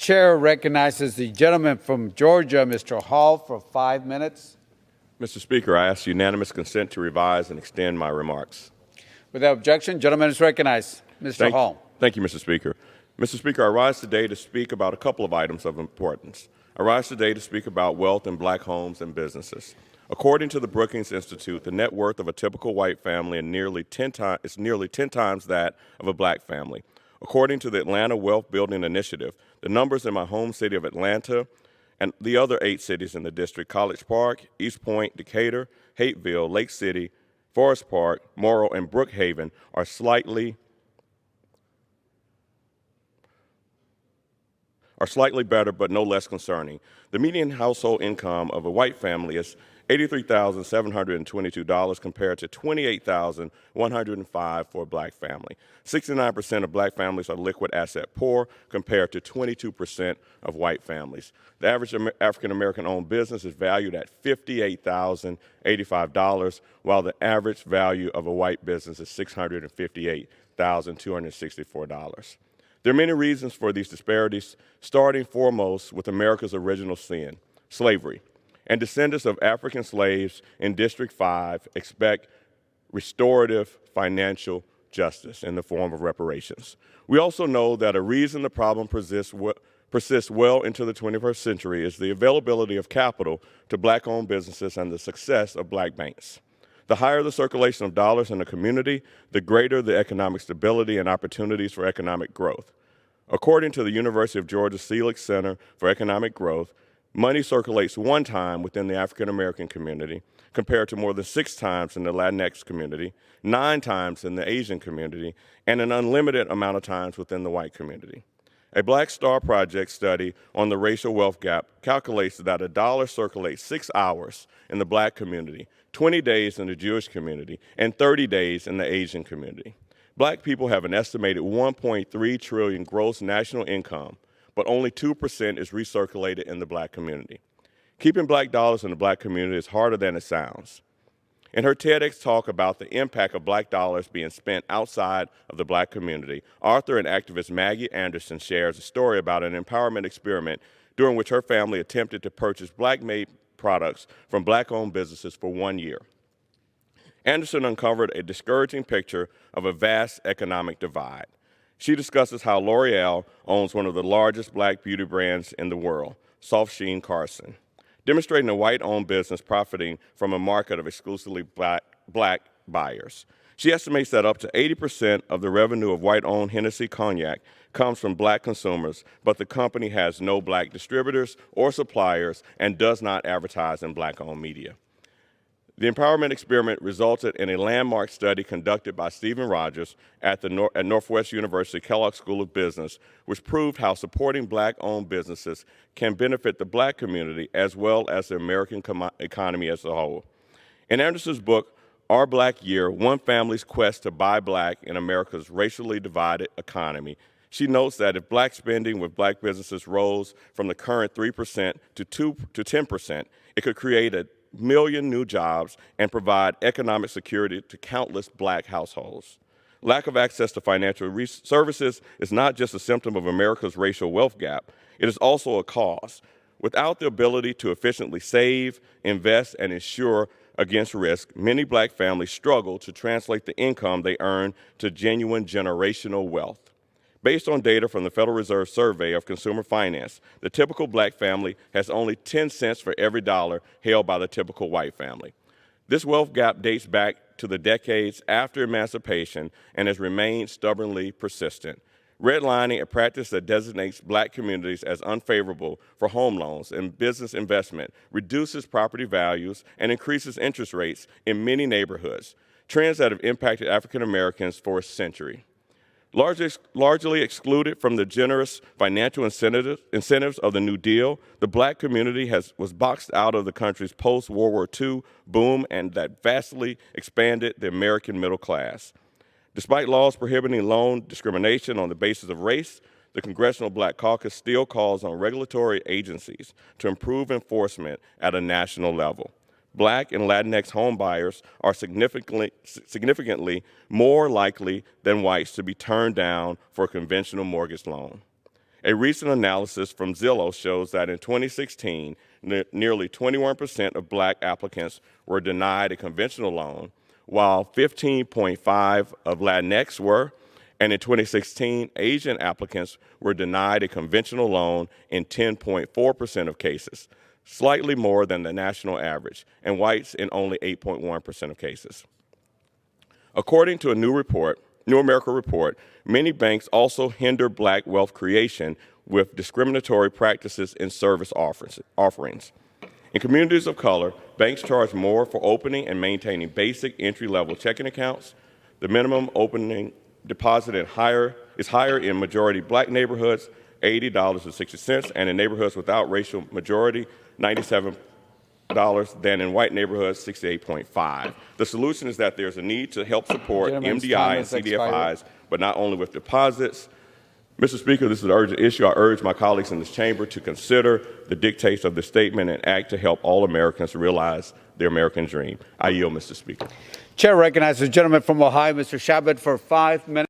Chair recognizes the gentleman from Georgia, Mr. Hall, for 5 minutes. Mr. Speaker, I ask unanimous consent to revise and extend my remarks. Without objection, gentleman is recognized. Mr. Hall. Thank you, Mr. Speaker. Mr. Speaker, I rise today to speak about a couple of items of importance. I rise today to speak about wealth in black homes and businesses. According to the Brookings Institute, the net worth of a typical white family is nearly 10 times that of a black family. According to the Atlanta Wealth Building Initiative, the numbers in my home city of Atlanta and the other 8 cities in the district, College Park, East Point, Decatur, Hateville, Lake City, Forest Park, Morrow, and Brookhaven, are slightly better but no less concerning. The median household income of a white family is $83,722 compared to $28,105 for a black family. 69% of black families are liquid asset poor compared to 22% of white families. The average African-American owned business is valued at $58,085, while the average value of a white business is $658,264. There are many reasons for these disparities, starting foremost with America's original sin, slavery. And descendants of African slaves in District 5 expect restorative financial justice in the form of reparations. We also know that a reason the problem persists well into the 21st century is the availability of capital to black-owned businesses and the success of black banks. The higher the circulation of dollars in a community, the greater the economic stability and opportunities for economic growth. According to the University of Georgia Selig Center for Economic Growth, money circulates 1 time within the African American community, compared to more than 6 times in the Latinx community, 9 times in the Asian community, and an unlimited amount of times within the white community. A Black Star Project study on the racial wealth gap calculates that a dollar circulates 6 hours in the black community, 20 days in the Jewish community, and 30 days in the Asian community. Black people have an estimated $1.3 trillion gross national income, but only 2% is recirculated in the black community. Keeping black dollars in the black community is harder than it sounds. In her TEDx talk about the impact of black dollars being spent outside of the black community, author and activist Maggie Anderson shares a story about an empowerment experiment during which her family attempted to purchase black-made products from black-owned businesses for 1 year. Anderson uncovered a discouraging picture of a vast economic divide. She discusses how L'Oreal owns one of the largest black beauty brands in the world, Soft Sheen Carson, demonstrating a white-owned business profiting from a market of exclusively black buyers. She estimates that up to 80% of the revenue of white-owned Hennessy Cognac comes from black consumers, but the company has no black distributors or suppliers and does not advertise in black-owned media. The empowerment experiment resulted in a landmark study conducted by Stephen Rogers at Northwest University Kellogg School of Business, which proved how supporting black-owned businesses can benefit the black community as well as the American economy as a whole. In Anderson's book, Our Black Year, One Family's Quest to Buy Black in America's Racially Divided Economy, she notes that if black spending with black businesses rose from the current 3% to 10%, it could create 1 million new jobs and provide economic security to countless black households. Lack of access to financial services is not just a symptom of America's racial wealth gap, it is also a cause. Without the ability to efficiently save, invest, and insure against risk, many black families struggle to translate the income they earn to genuine generational wealth. Based on data from the Federal Reserve Survey of Consumer Finance, the typical black family has only 10 cents for every dollar held by the typical white family. This wealth gap dates back to the decades after emancipation and has remained stubbornly persistent. Redlining, a practice that designates black communities as unfavorable for home loans and business investment, reduces property values and increases interest rates in many neighborhoods, trends that have impacted African Americans for a century. Largely excluded from the generous financial incentives of the New Deal, the black community was boxed out of the country's post-World War II boom, and that vastly expanded the American middle class. Despite laws prohibiting loan discrimination on the basis of race, the Congressional Black Caucus still calls on regulatory agencies to improve enforcement at a national level. Black and Latinx homebuyers are significantly more likely than whites to be turned down for a conventional mortgage loan. A recent analysis from Zillow shows that in 2016, nearly 21% of black applicants were denied a conventional loan, while 15.5% of Latinx were, and in 2016, Asian applicants were denied a conventional loan in 10.4% of cases, slightly more than the national average, and whites in only 8.1% of cases. According to a New America report, many banks also hinder black wealth creation with discriminatory practices in service offerings. In communities of color, banks charge more for opening and maintaining basic entry-level checking accounts. The minimum opening deposit is higher in majority black neighborhoods, $80.60, and in neighborhoods without racial majority, $97 than in white neighborhoods, 68.5. The solution is that there's a need to help support MDI and CDFIs, but not only with deposits. Mr. Speaker, this is an urgent issue. I urge my colleagues in this chamber to consider the dictates of the statement and act to help all Americans realize their American dream. I yield, Mr. Speaker. Chair recognizes the gentleman from Ohio, Mr. Shabbat, for 5 minutes.